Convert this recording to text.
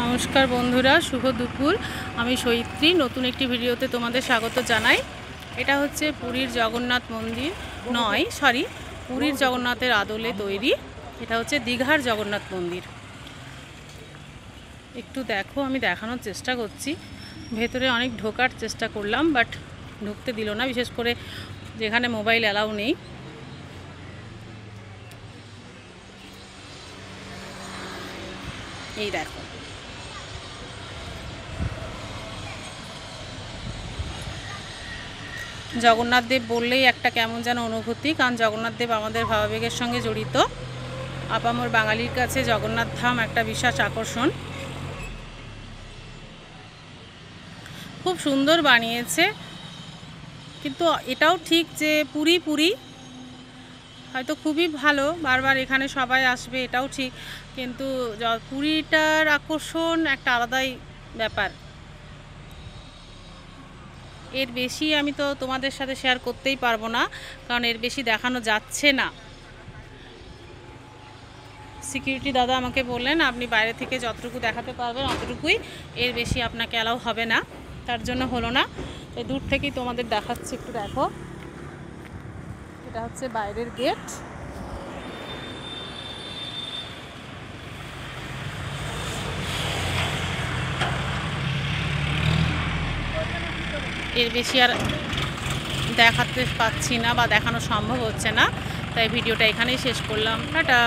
নমস্কার বন্ধুরা, শুভ দুপুর। আমি সৈত্রী নতুন একটি ভিডিওতে তোমাদের স্বাগত জানাই। এটা হচ্ছে পুরীর জগন্নাথ মন্দির নয়, সরি, পুরীর জগন্নাথের আদলে তৈরি। এটা হচ্ছে দীঘার জগন্নাথ মন্দির। একটু দেখো, আমি দেখানোর চেষ্টা করছি। ভেতরে অনেক ঢোকার চেষ্টা করলাম, বাট ঢুকতে দিল না, বিশেষ করে যেখানে মোবাইল অ্যালাউ নেই। এই দেখো, জগন্নাথ দেব বললেই একটা কেমন যেন অনুভূতি, কারণ জগন্নাথ দেব আমাদের ভাবাবেগের সঙ্গে জড়িত। আপামর বাঙালির কাছে জগন্নাথ ধাম একটা বিশেষ আকর্ষণ। খুব সুন্দর বানিয়েছে, কিন্তু এটাও ঠিক যে পুরী পুরী হয়তো খুবই ভালো, বারবার এখানে সবাই আসবে, এটাও ঠিক, কিন্তু পুরীটার আকর্ষণ একটা আলাদাই ব্যাপার। এর বেশি আমি তো তোমাদের সাথে শেয়ার করতেই পারবো না, কারণ এর বেশি দেখানো যাচ্ছে না। সিকিউরিটি দাদা আমাকে বললেন আপনি বাইরে থেকে যতটুকু দেখাতে পারবেন অতটুকুই, এর বেশি আপনাকে অ্যালাউ হবে না, তার জন্য হলো না। এই দূর থেকেই তোমাদের দেখাচ্ছি, একটু দেখো। এটা হচ্ছে বাইরের গেট। এর বেশি আর দেখাতে পাচ্ছি না বা দেখানো সম্ভব হচ্ছে না, তাই ভিডিওটা এখানেই শেষ করলাম। টাটা।